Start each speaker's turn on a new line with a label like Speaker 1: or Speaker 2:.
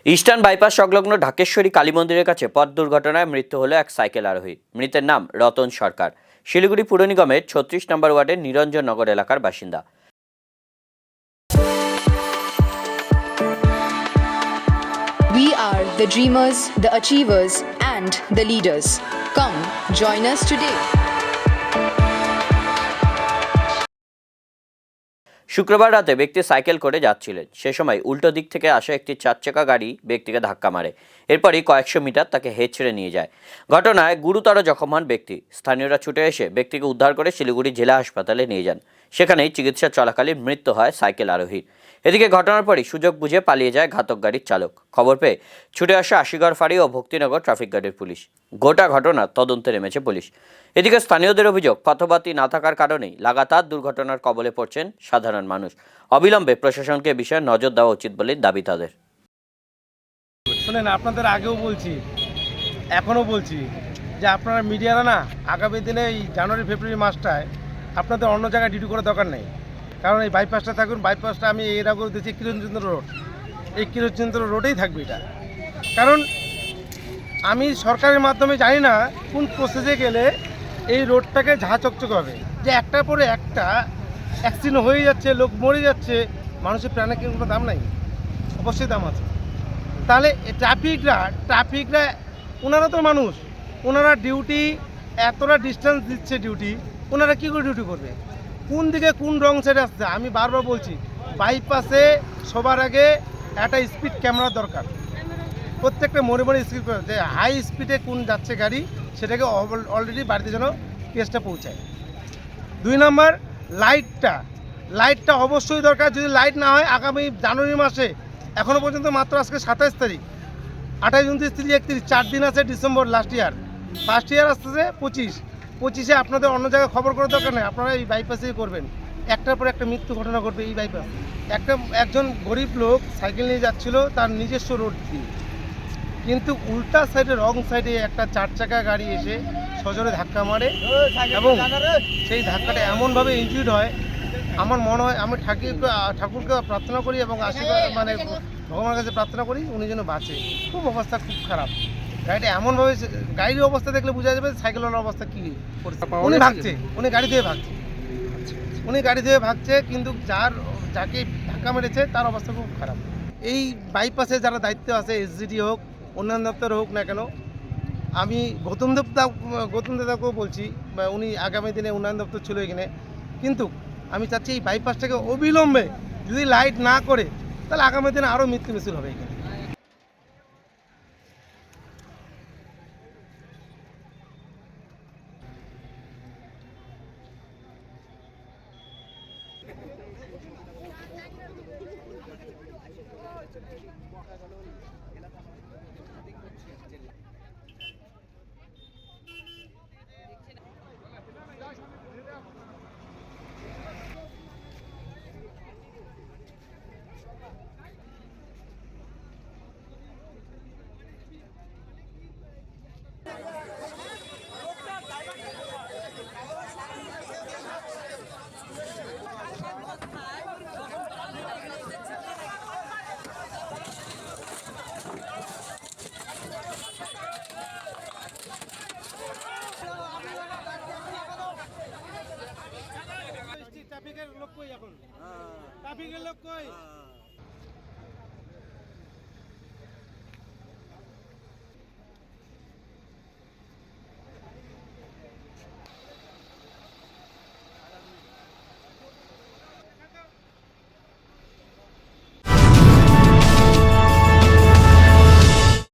Speaker 1: Eastern bypass সংলগ্ন ঢাকেশ্বরী কালী মন্দিরের কাছে পথ দুর্ঘটনায় মৃত্যু হলো এক সাইকেল আরোহী। মৃতের নাম রতন সরকার, শিলিগুড়ি পুর নিগমের ৩৬ নম্বর ওয়ার্ডের নিরঞ্জননগর এলাকার বাসিন্দা।
Speaker 2: We are the dreamers, the achievers, and the leaders. Come, join us today.
Speaker 1: শুক্রবার রাতে ব্যক্তি সাইকেল করে যাচ্ছিলেন, সে সময় উল্টো দিক থেকে আসা একটি ৪ চাকা গাড়ি ব্যক্তিকে ধাক্কা মারে। এরপরই কয়েকশো মিটার তাকে হেঁচড়ে নিয়ে যায়। ঘটনায় গুরুতর জখম হন ব্যক্তি। স্থানীয়রা ছুটে এসে ব্যক্তিকে উদ্ধার করে শিলিগুড়ি জেলা হাসপাতালে নিয়ে যান। সেখানেই চিকিৎসা চলাকালীন মৃত্যু হয় সাইকেল আরোহীর। এদিকে ঘটনার পরই সুযোগ বুঝে পালিয়ে যায় ঘাতক গাড়ির চালক। খবর পেয়ে ছুটে আসে আশিগড় ফাঁড়ি ও ভক্তিনগর ট্রাফিক গার্ডের পুলিশ। গোটা ঘটনা তদন্তে নেমেছে পুলিশ। এদিকে স্থানীয়দের অভিযোগ, পথবাতি না থাকার কারণেই লাগাতার দুর্ঘটনার কবলে পড়ছেন সাধারণ মানুষ। অবিলম্বে প্রশাসনকে বিষয়ে নজর দেওয়া উচিত বলে দাবি তাদের।
Speaker 3: শুনেন, আপনাদের আগেও বলছি, এখনও বলছি যে আপনারা মিডিয়ারা না, আগামী দিনে এই জানুয়ারি ফেব্রুয়ারি মাসটায় আপনাদের অন্য জায়গায় ডিউটি করার দরকার নেই। কারণ এই বাইপাসটা থাকুন, বাইপাসটা আমি এর আগেও দিয়েছি কিরণচন্দ্র রোড, এই কিরণচন্দ্র রোডেই থাকবে এটা। কারণ আমি সরকারের মাধ্যমে জানি না কোন প্রসেসে গেলে এই রোডটাকে ঝাঁ চকচক হবে, যে একটার পরে একটা অ্যাক্সিডেন্ট হয়ে যাচ্ছে, লোক মরে যাচ্ছে, মানুষের প্রাণের কি কোনো দাম নাই? অবশ্যই দাম আছে। তাহলে ট্রাফিকরা ওনারা তো মানুষ, ওনারা ডিউটি এতটা ডিস্টেন্স দিচ্ছে, ডিউটি ওনারা কী করে ডিউটি করবে? কোন দিকে কোন রং সাইডে আসছে? আমি বারবার বলছি, বাইপাসে সবার আগে একটা স্পিড ক্যামেরা দরকার। প্রত্যেকটা মোড়ে মোড়ে স্পিড করে, যে হাই স্পিডে কোন যাচ্ছে গাড়ি সেটাকে অলরেডি বাড়িতে যেন কেসটা পৌঁছায়। 2 নম্বর, লাইটটা অবশ্যই দরকার। যদি লাইট না হয়, আগামী জানুয়ারি মাসে, এখনও পর্যন্ত মাত্র আজকে 27 তারিখ, 28, 29, 30, 31, 4 দিন আছে ডিসেম্বর। ফার্স্ট ইয়ার আসতেছে 25-এ আপনাদের অন্য জায়গায় খবর করার দরকার নেই, আপনারা এই বাইপাসেই করবেন। একটার পর একটা মৃত্যু ঘটনা ঘটবে এই বাইপাস। একজন গরিব লোক সাইকেল নিয়ে যাচ্ছিল তার নিজস্ব রোড দিয়ে, কিন্তু উল্টা সাইডে রং সাইডে একটা 4 চাকা গাড়ি এসে সজোরে ধাক্কা মারে এবং সেই ধাক্কাটা এমনভাবে ইনজুর্ড হয়। আমার মনে হয়, আমি ঠাকুরকে প্রার্থনা করি এবং আশীর্বাদ মানে ভগবানের কাছে প্রার্থনা করি উনি যেন বাঁচে। খুব অবস্থা খুব খারাপ। গাড়িটা এমনভাবে, গাড়ির অবস্থা দেখলে বোঝা যাবে সাইকেলের অবস্থা কী পরিস্থিতি। উনি গাড়ি দিয়ে ভাগছে, কিন্তু যাকে ধাক্কা মেরেছে তার অবস্থা খুব খারাপ। এই বাইপাসে যারা দায়িত্ব আছে, এসজিডি হোক, অন্যান্য দপ্তর হোক না কেন, আমি গৌতম দাদাকেও বলছি, উনি আগামী দিনে উন্নয়ন দপ্তর ছিল এখানে, কিন্তু আমি চাচ্ছি এই বাইপাসটাকে অবিলম্বে যদি লাইট না করে, তাহলে আগামী দিনে আরও মৃত্যু মিছিল হবে এখানে। ট্রাফিকের লোক কই?